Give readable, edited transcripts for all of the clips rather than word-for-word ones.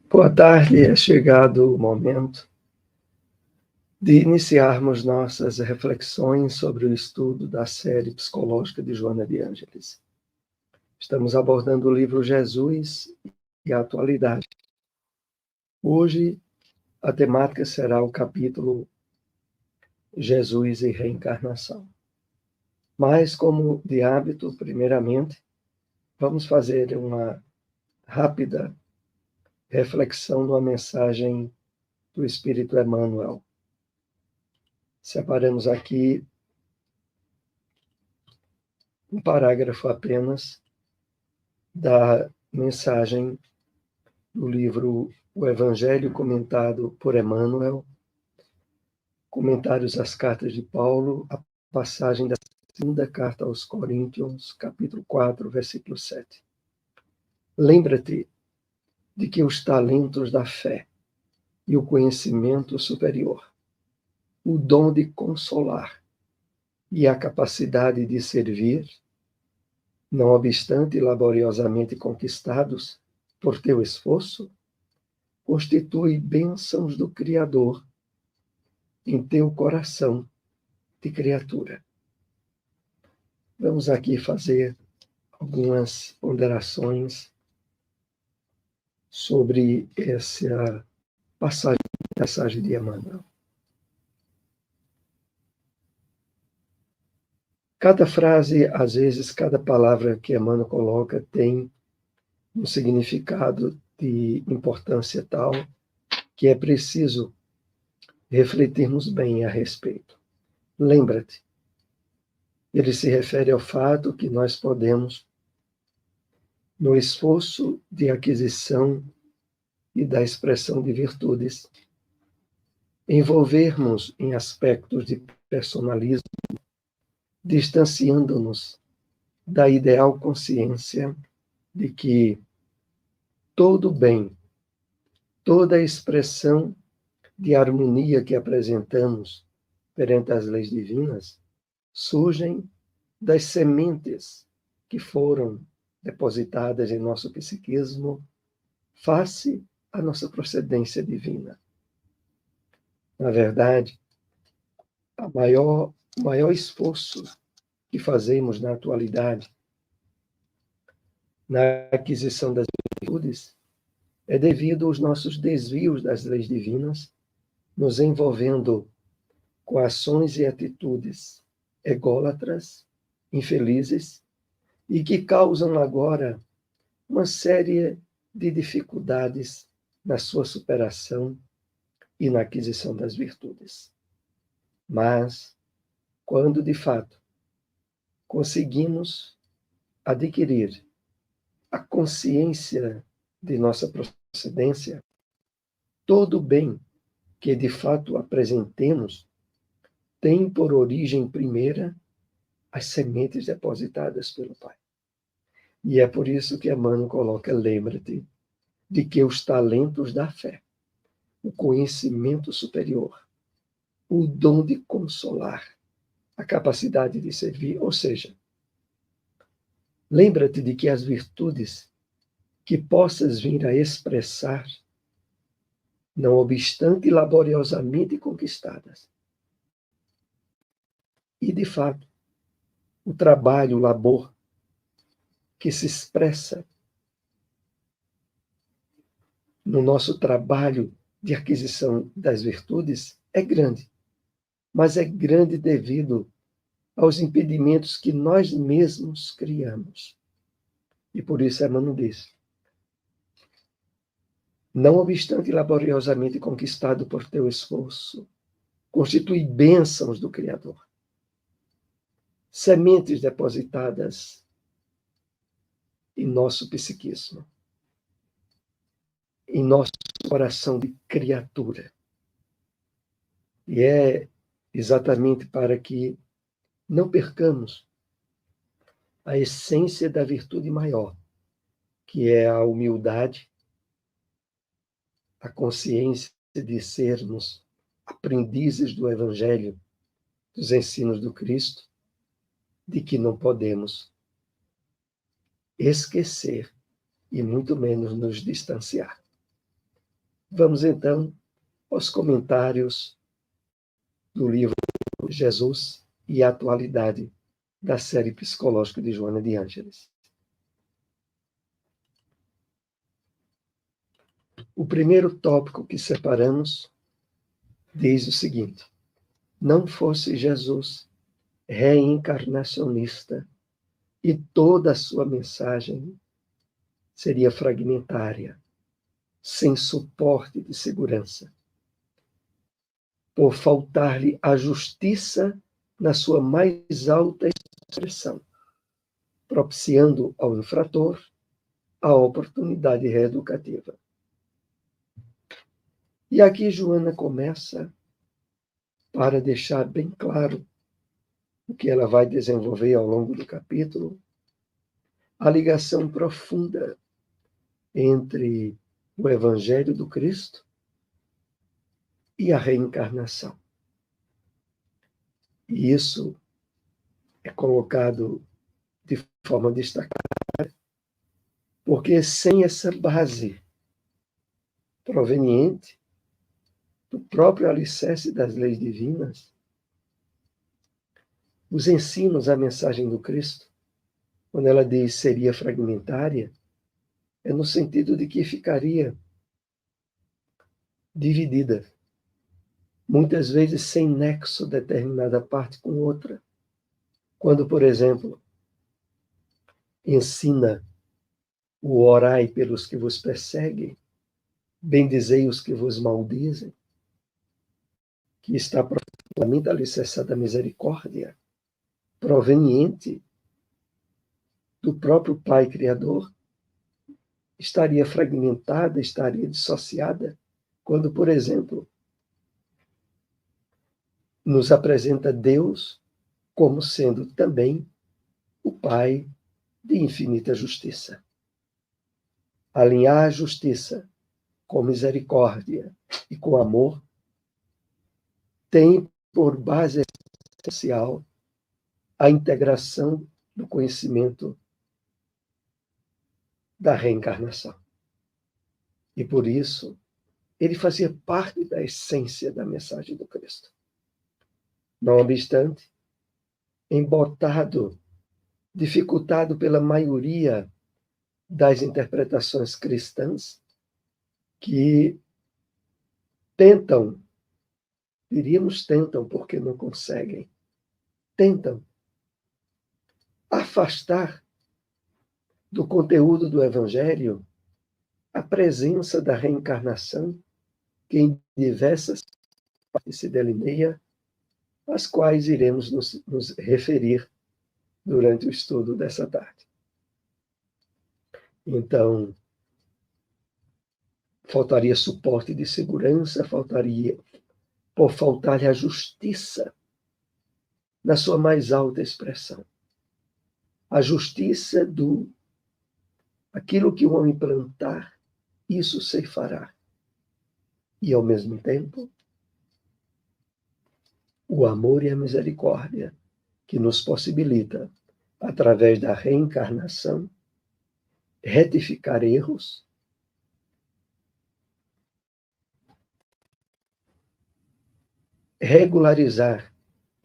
Boa tarde, é chegado o momento de iniciarmos nossas reflexões sobre o estudo da série psicológica de Joana de Ângeles. Estamos abordando o livro Jesus e a Atualidade. Hoje, a temática será o capítulo Jesus e Reencarnação. Mas, como de hábito, primeiramente, vamos fazer uma rápida reflexão numa mensagem do Espírito Emmanuel. Separamos aqui um parágrafo apenas da mensagem do livro O Evangelho Comentado por Emmanuel, Comentários às Cartas de Paulo, a passagem da segunda carta aos Coríntios, capítulo 4, versículo 7. Lembra-te de que os talentos da fé e o conhecimento superior, o dom de consolar e a capacidade de servir, não obstante laboriosamente conquistados por teu esforço, constitui bênçãos do Criador em teu coração de criatura. Vamos aqui fazer algumas ponderações sobre essa passagem de Emmanuel. Cada frase, às vezes, cada palavra que Emmanuel coloca tem um significado de importância tal que é preciso refletirmos bem a respeito. Lembra-te, ele se refere ao fato que nós podemos, no esforço de aquisição e da expressão de virtudes, envolvermos em aspectos de personalismo, distanciando-nos da ideal consciência de que todo bem, toda expressão de harmonia que apresentamos perante as leis divinas surgem das sementes que foram depositadas em nosso psiquismo face à nossa procedência divina. Na verdade, o maior esforço que fazemos na atualidade na aquisição das virtudes é devido aos nossos desvios das leis divinas, nos envolvendo com ações e atitudes ególatras, infelizes, e que causam agora uma série de dificuldades na sua superação e na aquisição das virtudes. Mas, quando de fato conseguimos adquirir a consciência de nossa procedência, todo bem que de fato apresentemos tem por origem primeira as sementes depositadas pelo Pai. E é por isso que Emmanuel coloca: lembra-te de que os talentos da fé, o conhecimento superior, o dom de consolar, a capacidade de servir, ou seja, lembra-te de que as virtudes que possas vir a expressar, não obstante laboriosamente conquistadas, e de fato, o trabalho, o labor que se expressa no nosso trabalho de aquisição das virtudes é grande, mas é grande devido aos impedimentos que nós mesmos criamos. E por isso Emmanuel diz: não obstante laboriosamente conquistado por teu esforço, constitui bênçãos do Criador, sementes depositadas em nosso psiquismo, em nosso coração de criatura. E é exatamente para que não percamos a essência da virtude maior, que é a humildade, a consciência de sermos aprendizes do Evangelho, dos ensinos do Cristo, de que não podemos esquecer e muito menos nos distanciar. Vamos então aos comentários do livro Jesus e a Atualidade, da série psicológica de Joana de Ângeles. O primeiro tópico que separamos diz o seguinte: não fosse Jesus reencarnacionista e toda a sua mensagem seria fragmentária, sem suporte de segurança, por faltar-lhe a justiça na sua mais alta expressão, propiciando ao infrator a oportunidade reeducativa. E aqui Joana começa para deixar bem claro o que ela vai desenvolver ao longo do capítulo, a ligação profunda entre o Evangelho do Cristo e a reencarnação. E isso é colocado de forma destacada, porque sem essa base proveniente do próprio alicerce das leis divinas, os ensinos, a mensagem do Cristo, quando ela diz seria fragmentária, é no sentido de que ficaria dividida, muitas vezes sem nexo determinada parte com outra. Quando, por exemplo, ensina o orai pelos que vos perseguem, bendizei os que vos maldizem, que está profundamente alicerçada a misericórdia, proveniente do próprio Pai Criador, estaria fragmentada, estaria dissociada, quando, por exemplo, nos apresenta Deus como sendo também o Pai de infinita justiça. Alinhar a justiça com misericórdia e com amor tem por base essencial a integração do conhecimento da reencarnação. E por isso, ele fazia parte da essência da mensagem do Cristo. Não obstante, embotado, dificultado pela maioria das interpretações cristãs, que tentam, porque não conseguem, tentam afastar do conteúdo do Evangelho a presença da reencarnação, que em diversas partes se delineia, às quais iremos nos referir durante o estudo dessa tarde. Então, faltaria suporte de segurança, por faltar-lhe a justiça na sua mais alta expressão. A justiça do aquilo que o homem plantar, isso ceifará. E, ao mesmo tempo, o amor e a misericórdia que nos possibilita, através da reencarnação, retificar erros, regularizar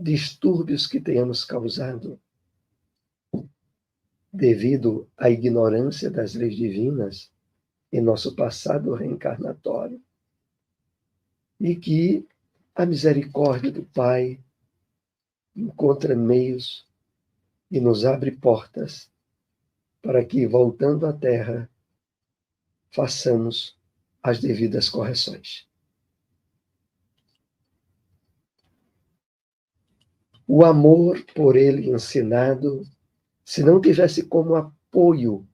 distúrbios que tenhamos causado devido à ignorância das leis divinas em nosso passado reencarnatório, e que a misericórdia do Pai encontra meios e nos abre portas para que, voltando à Terra, façamos as devidas correções. O amor por ele ensinado, se não tivesse como apoio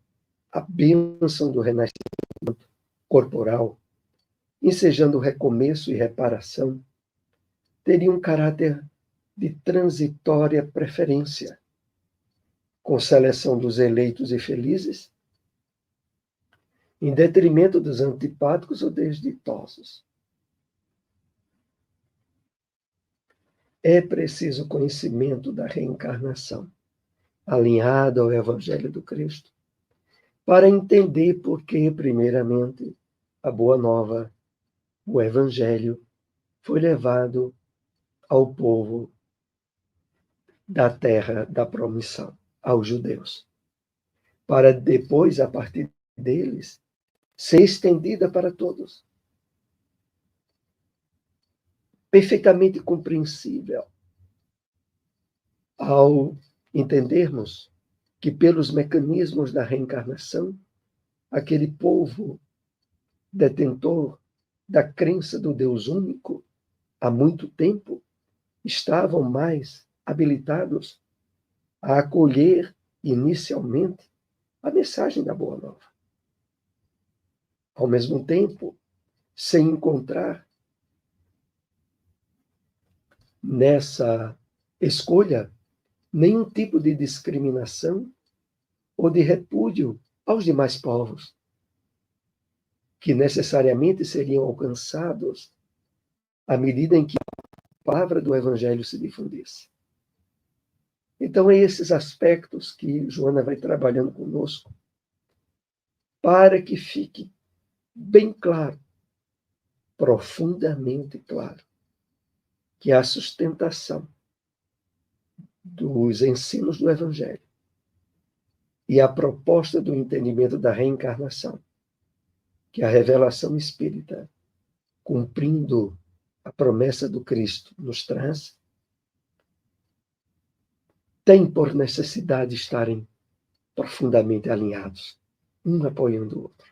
a bênção do renascimento corporal, ensejando recomeço e reparação, teria um caráter de transitória preferência, com seleção dos eleitos e felizes, em detrimento dos antipáticos ou desditosos. É preciso conhecimento da reencarnação, alinhado ao Evangelho do Cristo, para entender por que, primeiramente, a Boa Nova o Evangelho foi levado ao povo da terra da promissão, aos judeus, para depois, a partir deles, ser estendida para todos. Perfeitamente compreensível ao entendermos que, pelos mecanismos da reencarnação, aquele povo detentor da crença do Deus único há muito tempo estavam mais habilitados a acolher inicialmente a mensagem da Boa Nova. Ao mesmo tempo, sem encontrar nessa escolha nenhum tipo de discriminação ou de repúdio aos demais povos, que necessariamente seriam alcançados à medida em que a palavra do Evangelho se difundisse. Então, é esses aspectos que Joana vai trabalhando conosco, para que fique bem claro, profundamente claro, que a sustentação dos ensinos do Evangelho e a proposta do entendimento da reencarnação, que a revelação espírita, cumprindo a promessa do Cristo, nos traz, tem por necessidade estarem profundamente alinhados, um apoiando o outro.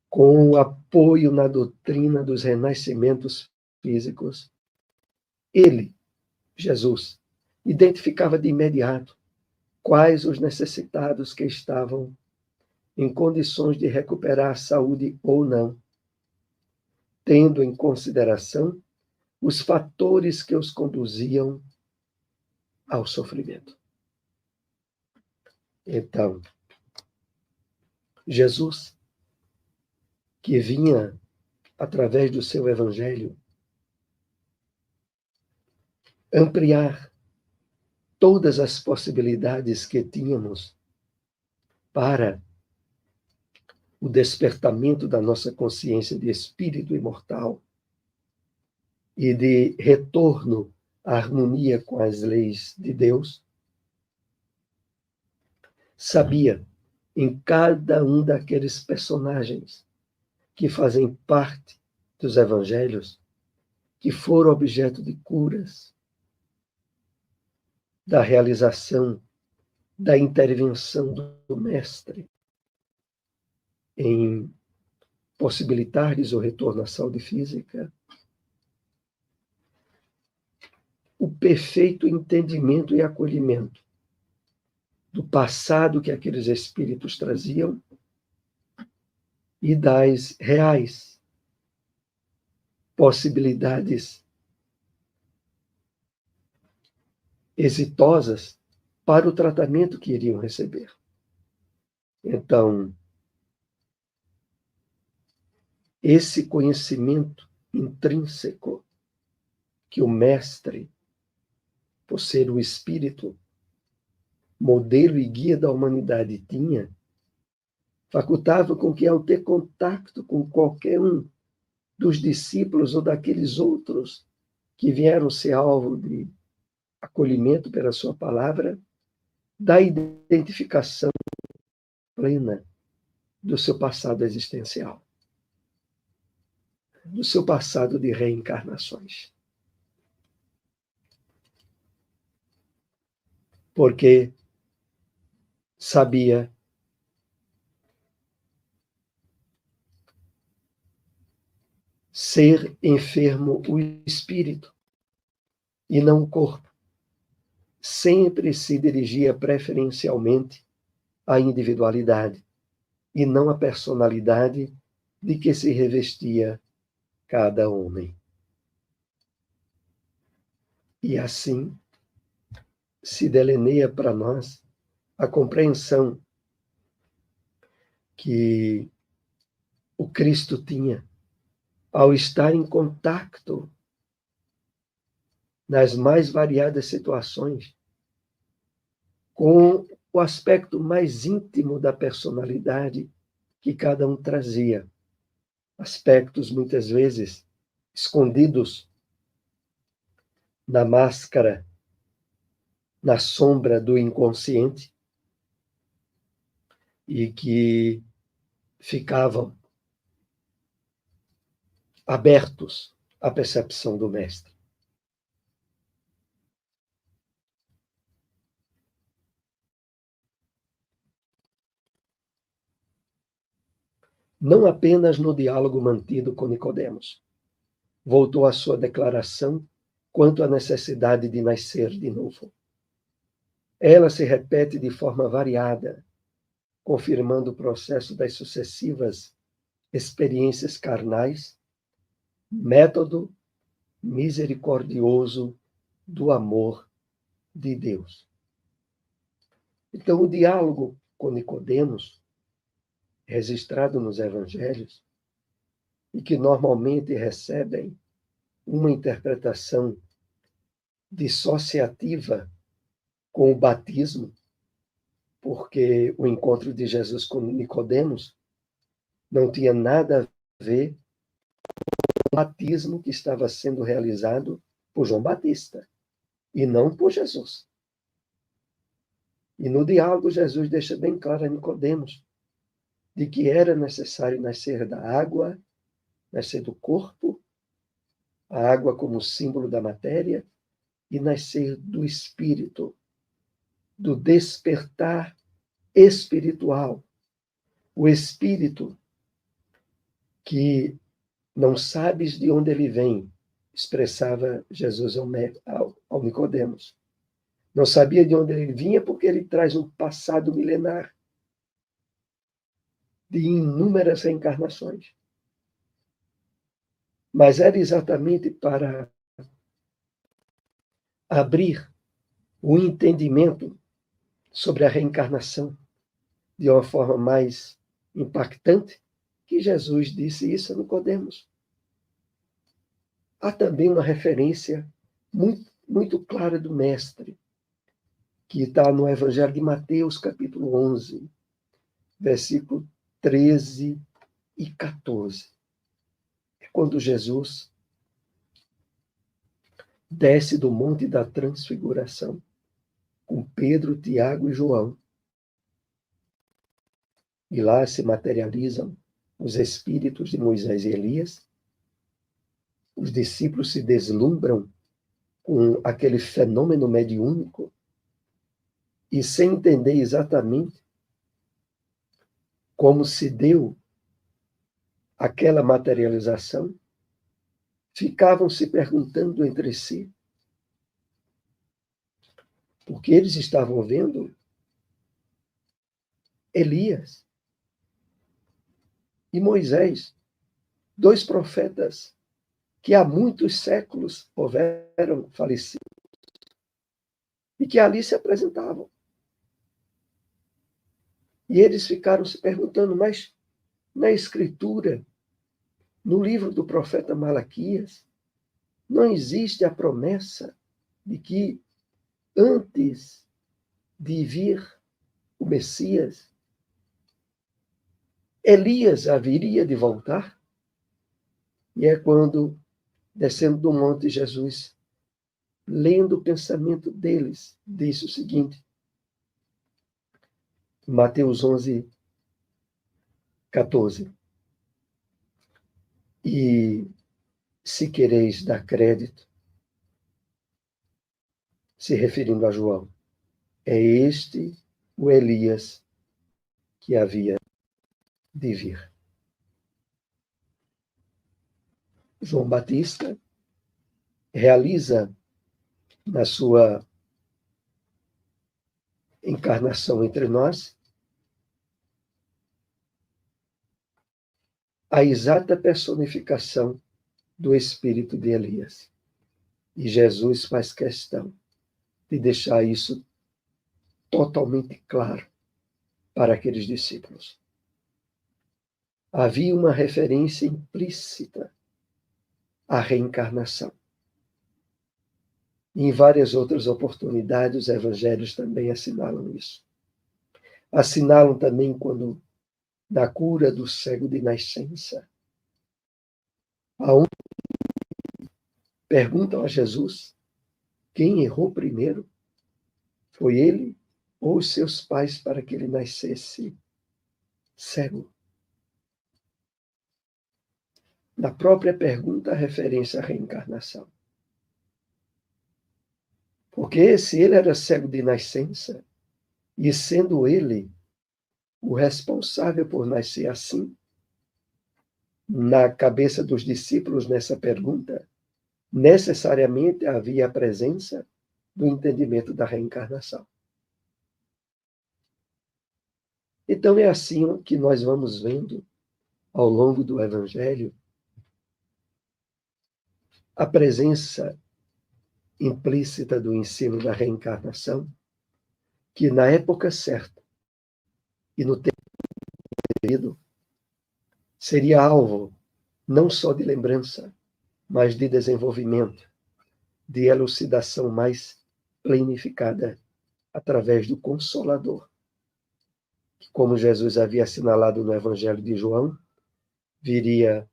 Com o apoio na doutrina dos renascimentos físicos, ele, Jesus, identificava de imediato quais os necessitados que estavam em condições de recuperar a saúde ou não, tendo em consideração os fatores que os conduziam ao sofrimento. Então, Jesus, que vinha através do seu Evangelho ampliar todas as possibilidades que tínhamos para o despertamento da nossa consciência de espírito imortal e de retorno à harmonia com as leis de Deus, sabia em cada um daqueles personagens que fazem parte dos evangelhos, que foram objeto de curas, da realização, da intervenção do Mestre em possibilitar-lhes o retorno à saúde física, o perfeito entendimento e acolhimento do passado que aqueles espíritos traziam e das reais possibilidades exitosas para o tratamento que iriam receber. Então, esse conhecimento intrínseco que o Mestre, por ser o Espírito, modelo e guia da humanidade, tinha, facultava com que, ao ter contato com qualquer um dos discípulos ou daqueles outros que vieram ser alvo de acolhimento pela sua palavra, da identificação plena do seu passado existencial, do seu passado de reencarnações. Porque sabia ser enfermo o espírito e não o corpo. Sempre se dirigia preferencialmente à individualidade e não à personalidade de que se revestia cada homem. E assim se delineia para nós a compreensão que o Cristo tinha ao estar em contato nas mais variadas situações com o aspecto mais íntimo da personalidade que cada um trazia, aspectos muitas vezes escondidos na máscara, na sombra do inconsciente, e que ficavam abertos à percepção do Mestre. Não apenas no diálogo mantido com Nicodemos, voltou à sua declaração quanto à necessidade de nascer de novo. Ela se repete de forma variada, confirmando o processo das sucessivas experiências carnais, método misericordioso do amor de Deus. Então, o diálogo com Nicodemos, registrado nos evangelhos, e que normalmente recebem uma interpretação dissociativa com o batismo, porque o encontro de Jesus com Nicodemos não tinha nada a ver com o batismo que estava sendo realizado por João Batista, e não por Jesus. E no diálogo, Jesus deixa bem claro a Nicodemos de que era necessário nascer da água, nascer do corpo, a água como símbolo da matéria, e nascer do espírito, do despertar espiritual. O espírito que não sabes de onde ele vem, expressava Jesus ao Nicodemos. Não sabia de onde ele vinha porque ele traz um passado milenar de inúmeras reencarnações. Mas era exatamente para abrir o entendimento sobre a reencarnação de uma forma mais impactante que Jesus disse isso a Nicodemos. Há também uma referência muito, muito clara do Mestre, que está no Evangelho de Mateus, capítulo 11, versículo 13 e 14. É quando Jesus desce do Monte da Transfiguração com Pedro, Tiago e João. E lá se materializam os espíritos de Moisés e Elias. Os discípulos se deslumbram com aquele fenômeno mediúnico e, sem entender exatamente como se deu aquela materialização, ficavam se perguntando entre si, porque eles estavam vendo Elias e Moisés, dois profetas que há muitos séculos houveram falecido e que ali se apresentavam. E eles ficaram se perguntando, mas na Escritura, no livro do profeta Malaquias, não existe a promessa de que antes de vir o Messias, Elias haveria de voltar? E é quando, descendo do monte, Jesus, lendo o pensamento deles, disse o seguinte, Mateus 11, 14. E se quereis dar crédito, se referindo a João, é este o Elias que havia de vir. João Batista realiza na sua encarnação entre nós a exata personificação do espírito de Elias. E Jesus faz questão de deixar isso totalmente claro para aqueles discípulos. Havia uma referência implícita à reencarnação. E em várias outras oportunidades, os evangelhos também assinalam isso. Assinalam também quando na cura do cego de nascença, aonde perguntam a Jesus quem errou primeiro, foi ele ou os seus pais para que ele nascesse cego. Na própria pergunta, a referência à reencarnação. Porque se ele era cego de nascença, e sendo ele o responsável por nascer assim, na cabeça dos discípulos nessa pergunta, necessariamente havia a presença do entendimento da reencarnação. Então é assim que nós vamos vendo ao longo do Evangelho a presença implícita do ensino da reencarnação, que na época certa e no tempo devido seria alvo não só de lembrança, mas de desenvolvimento, de elucidação mais planificada através do Consolador, que, como Jesus havia assinalado no Evangelho de João, viria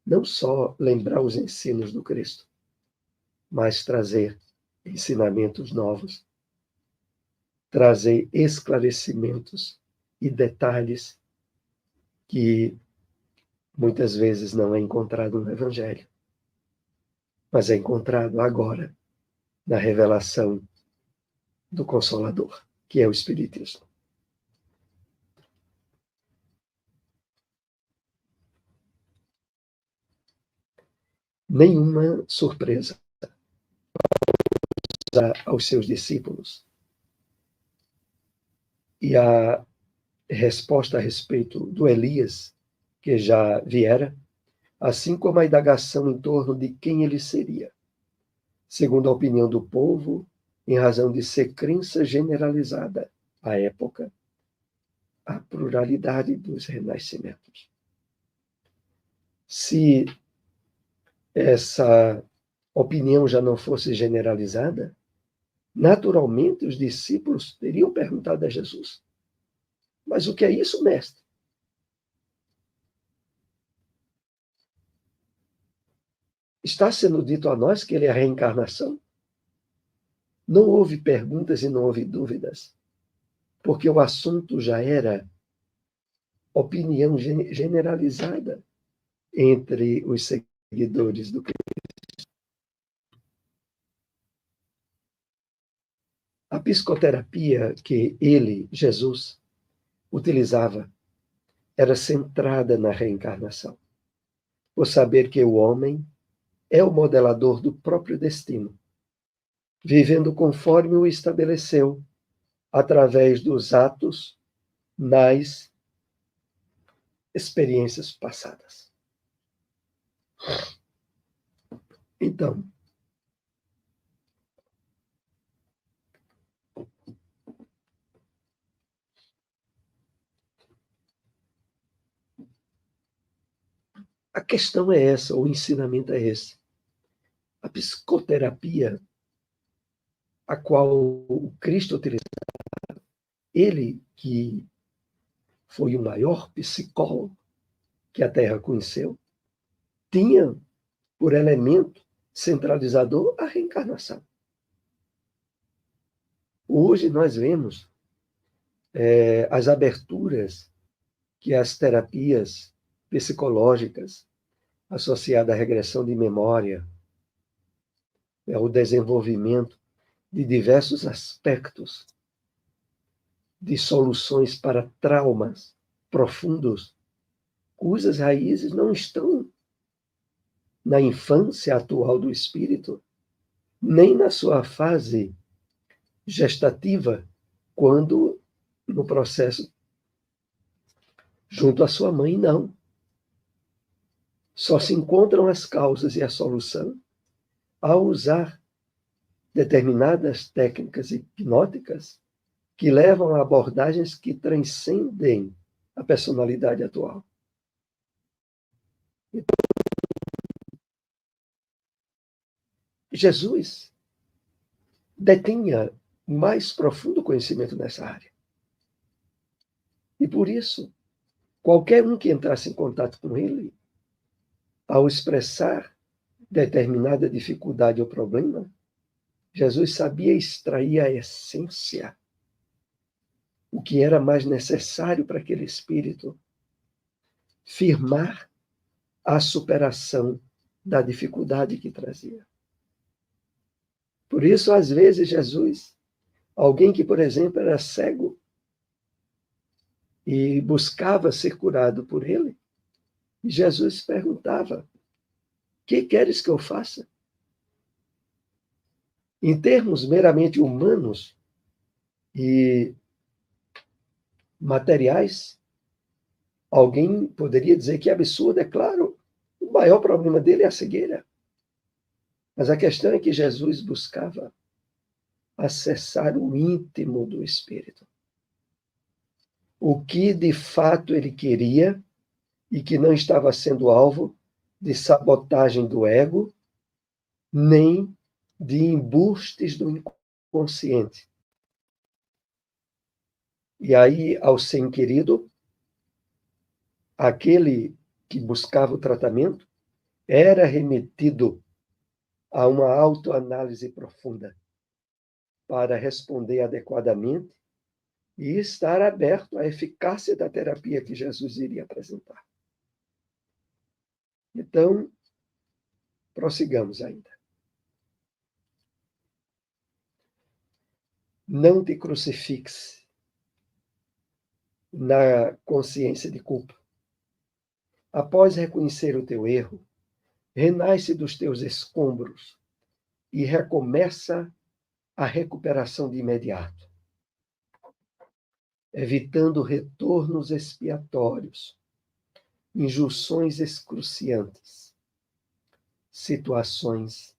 não só lembrar os ensinos do Cristo, mas trazer ensinamentos novos, trazer esclarecimentos e detalhes que muitas vezes não é encontrado no Evangelho, mas é encontrado agora na revelação do Consolador, que é o Espiritismo. Nenhuma surpresa aos seus discípulos. E a resposta a respeito do Elias, que já viera, assim como a indagação em torno de quem ele seria, segundo a opinião do povo, em razão de ser crença generalizada à época, a pluralidade dos renascimentos. Se essa opinião já não fosse generalizada, naturalmente os discípulos teriam perguntado a Jesus: mas o que é isso, mestre? Está sendo dito a nós que ele é a reencarnação? Não houve perguntas e não houve dúvidas, porque o assunto já era opinião generalizada entre os seguidores do Cristo. A psicoterapia que ele, Jesus, utilizava era centrada na reencarnação, por saber que o homem é o modelador do próprio destino, vivendo conforme o estabeleceu, através dos atos nas experiências passadas. Então, a questão é essa, o ensinamento é esse. A psicoterapia, a qual o Cristo utilizou, ele que foi o maior psicólogo que a Terra conheceu, tinha por elemento centralizador a reencarnação. Hoje nós vemos as aberturas que as terapias psicológicas associadas à regressão de memória, ao desenvolvimento de diversos aspectos de soluções para traumas profundos, cujas raízes não estão na infância atual do espírito, nem na sua fase gestativa, quando no processo junto à sua mãe, não. Só se encontram as causas e a solução ao usar determinadas técnicas hipnóticas que levam a abordagens que transcendem a personalidade atual. Jesus detinha mais profundo conhecimento nessa área. E por isso, qualquer um que entrasse em contato com ele, ao expressar determinada dificuldade ou problema, Jesus sabia extrair a essência, o que era mais necessário para aquele espírito firmar a superação da dificuldade que trazia. Por isso, às vezes, Jesus, alguém que, por exemplo, era cego e buscava ser curado por ele, Jesus perguntava: que queres que eu faça? Em termos meramente humanos e materiais, alguém poderia dizer que é absurdo, é claro, o maior problema dele é a cegueira. Mas a questão é que Jesus buscava acessar o íntimo do Espírito. O que de fato ele queria e que não estava sendo alvo de sabotagem do ego, nem de embustes do inconsciente. E aí, ao ser inquirido, aquele que buscava o tratamento era remetido a uma autoanálise profunda para responder adequadamente e estar aberto à eficácia da terapia que Jesus iria apresentar. Então, prossigamos ainda. Não te crucifixe na consciência de culpa. Após reconhecer o teu erro, renasce dos teus escombros e recomeça a recuperação de imediato, evitando retornos expiatórios, injunções excruciantes, situações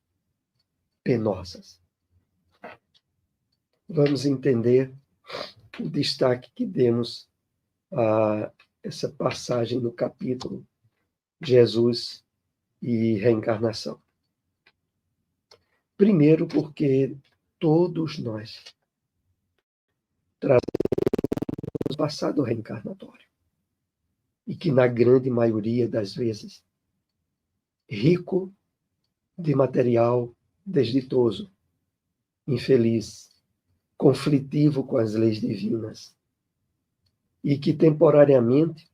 penosas. Vamos entender o destaque que demos a essa passagem no capítulo Jesus e reencarnação. Primeiro, porque todos nós trazemos passado reencarnatório e que, na grande maioria das vezes, rico de material desditoso, infeliz, conflitivo com as leis divinas, e que temporariamente,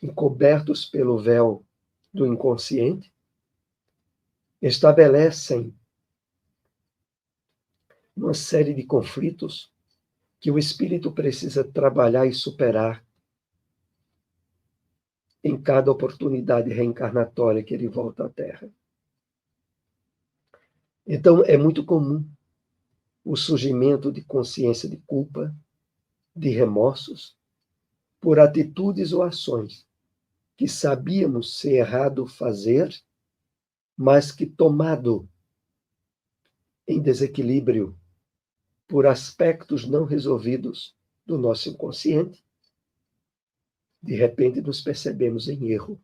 encobertos pelo véu do inconsciente, estabelecem uma série de conflitos que o espírito precisa trabalhar e superar em cada oportunidade reencarnatória que ele volta à Terra. Então, é muito comum o surgimento de consciência de culpa, de remorsos, por atitudes ou ações que sabíamos ser errado fazer, mas que, tomado em desequilíbrio por aspectos não resolvidos do nosso inconsciente, de repente nos percebemos em erro.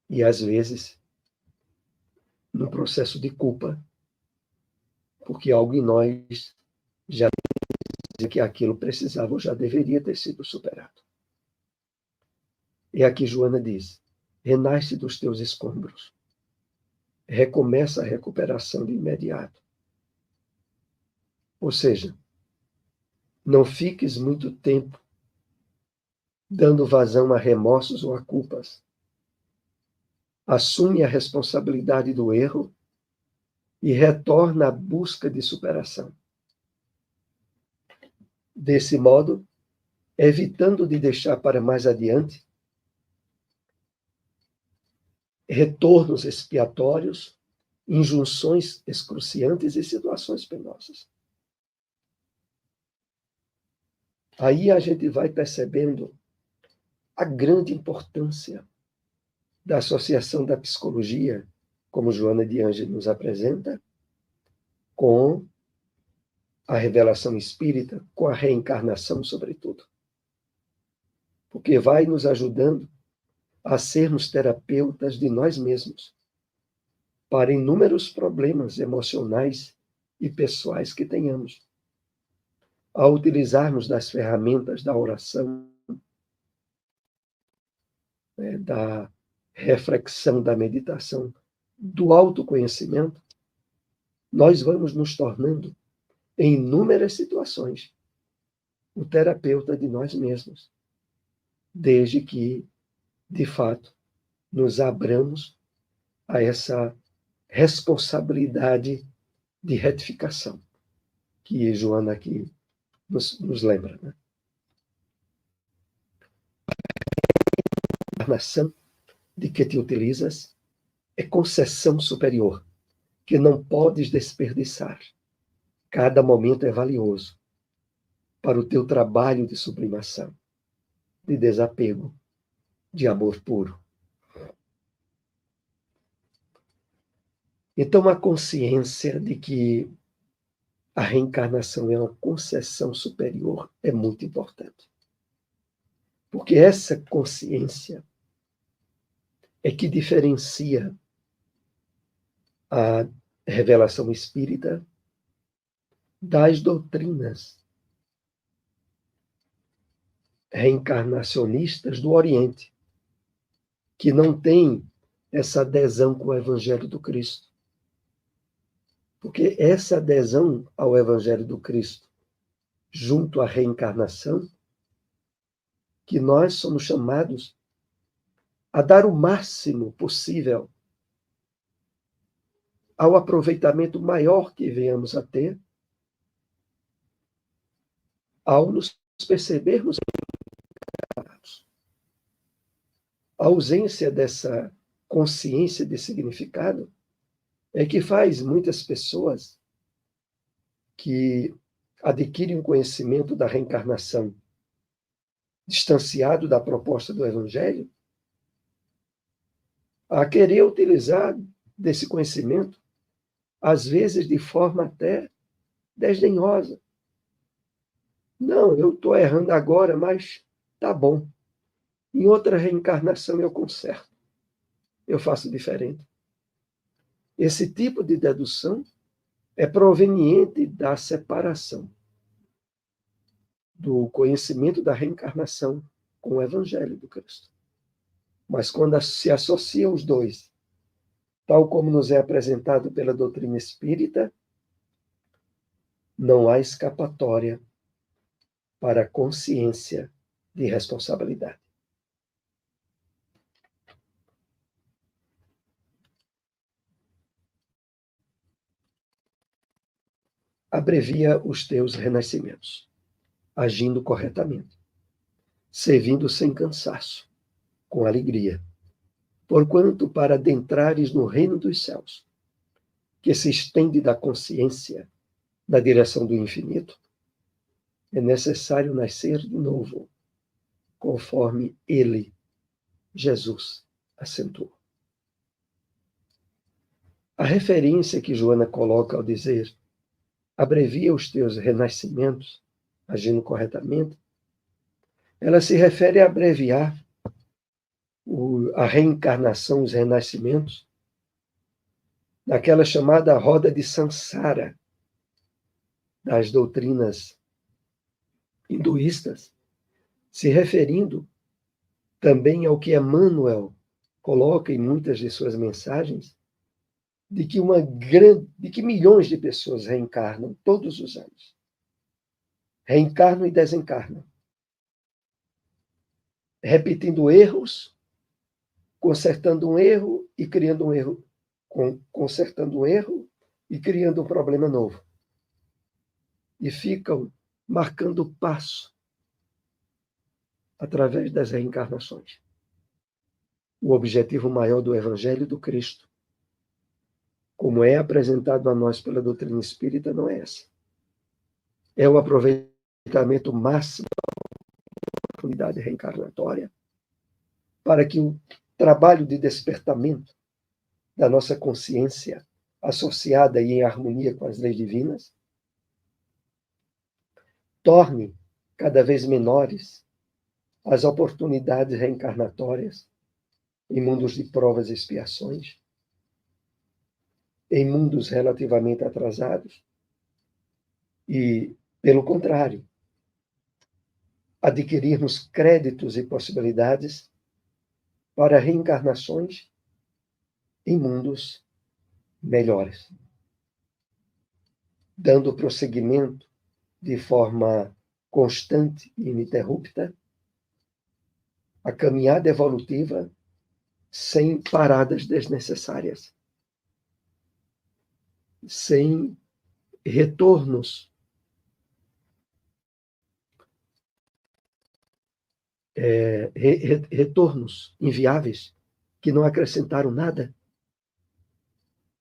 E, às vezes, num processo de culpa, porque algo em nós já dizia que aquilo precisava ou já deveria ter sido superado. E aqui Joana diz: renasce dos teus escombros. Recomeça a recuperação de imediato. Ou seja, não fiques muito tempo dando vazão a remorsos ou a culpas. Assume a responsabilidade do erro e retorna à busca de superação. Desse modo, evitando de deixar para mais adiante retornos expiatórios, injunções excruciantes e situações penosas. Aí a gente vai percebendo a grande importância da associação da psicologia, como Joana de Ângeles nos apresenta, com a revelação espírita, com a reencarnação, sobretudo. Porque vai nos ajudando a sermos terapeutas de nós mesmos, para inúmeros problemas emocionais e pessoais que tenhamos. Ao utilizarmos das ferramentas da oração, da reflexão, da meditação, do autoconhecimento, nós vamos nos tornando, em inúmeras situações, o terapeuta de nós mesmos, desde que, de fato, nos abramos a essa responsabilidade de retificação, que Joana aqui nos lembra. Né? A encarnação de que te utilizas é concessão superior, que não podes desperdiçar. Cada momento é valioso para o teu trabalho de sublimação, de desapego, de amor puro. Então, a consciência de que a reencarnação é uma concessão superior é muito importante. Porque essa consciência é que diferencia a revelação espírita das doutrinas reencarnacionistas do Oriente, que não têm essa adesão com o Evangelho do Cristo. Porque essa adesão ao Evangelho do Cristo, junto à reencarnação, que nós somos chamados a dar o máximo possível ao aproveitamento maior que venhamos a ter, ao nos percebermos encarnados. A ausência dessa consciência de significado é que faz muitas pessoas que adquirem um conhecimento da reencarnação distanciado da proposta do Evangelho, a querer utilizar desse conhecimento, às vezes de forma até desdenhosa. Não, eu estou errando agora, mas tá bom. Em outra reencarnação eu conserto. Eu faço diferente. Esse tipo de dedução é proveniente da separação do conhecimento da reencarnação com o Evangelho do Cristo. Mas quando se associam os dois, tal como nos é apresentado pela doutrina espírita, não há escapatória para a consciência de responsabilidade. Abrevia os teus renascimentos, agindo corretamente, servindo sem cansaço, com alegria, porquanto para adentrares no reino dos céus, que se estende da consciência na direção do infinito, é necessário nascer de novo, conforme ele, Jesus, acentuou. A referência que Joana coloca ao dizer abrevia os teus renascimentos, agindo corretamente, ela se refere a abreviar a reencarnação, os renascimentos, naquela chamada roda de Sansara das doutrinas hinduístas, se referindo também ao que Emmanuel coloca em muitas de suas mensagens, de que milhões de pessoas reencarnam todos os anos. Reencarnam e desencarnam. Repetindo erros, consertando um erro e criando um erro, consertando um erro e criando um problema novo. E ficam marcando o passo através das reencarnações. O objetivo maior do Evangelho do Cristo, como é apresentado a nós pela doutrina espírita, não é essa. É o aproveitamento máximo da oportunidade reencarnatória para que o trabalho de despertamento da nossa consciência, associada e em harmonia com as leis divinas, torne cada vez menores as oportunidades reencarnatórias em mundos de provas e expiações, em mundos relativamente atrasados, e, pelo contrário, adquirirmos créditos e possibilidades para reencarnações em mundos melhores, dando prosseguimento de forma constante e ininterrupta a caminhada evolutiva sem paradas desnecessárias, sem retornos retornos inviáveis que não acrescentaram nada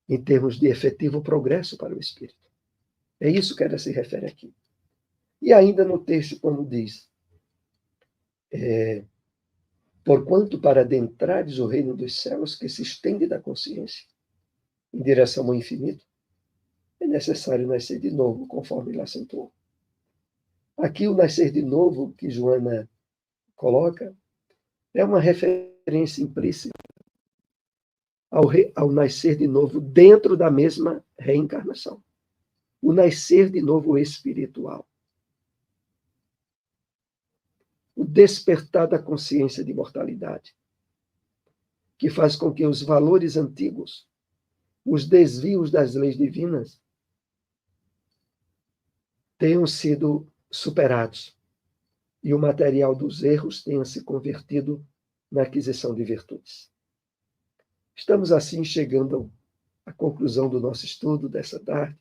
em termos de efetivo progresso para o espírito. É isso que ela se refere aqui. E ainda no texto, como diz, porquanto para adentrares o reino dos céus que se estende da consciência em direção ao infinito, é necessário nascer de novo, conforme ele acentuou. Aqui o nascer de novo que Joana coloca é uma referência implícita ao nascer de novo dentro da mesma reencarnação. O nascer de novo espiritual. O despertar da consciência de mortalidade, que faz com que os valores antigos, os desvios das leis divinas, tenham sido superados e o material dos erros tenha se convertido na aquisição de virtudes. Estamos assim chegando à conclusão do nosso estudo dessa tarde.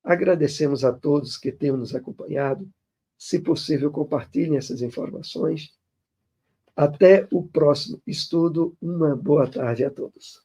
Agradecemos a todos que tenham nos acompanhado. Se possível, compartilhem essas informações. Até o próximo estudo. Uma boa tarde a todos.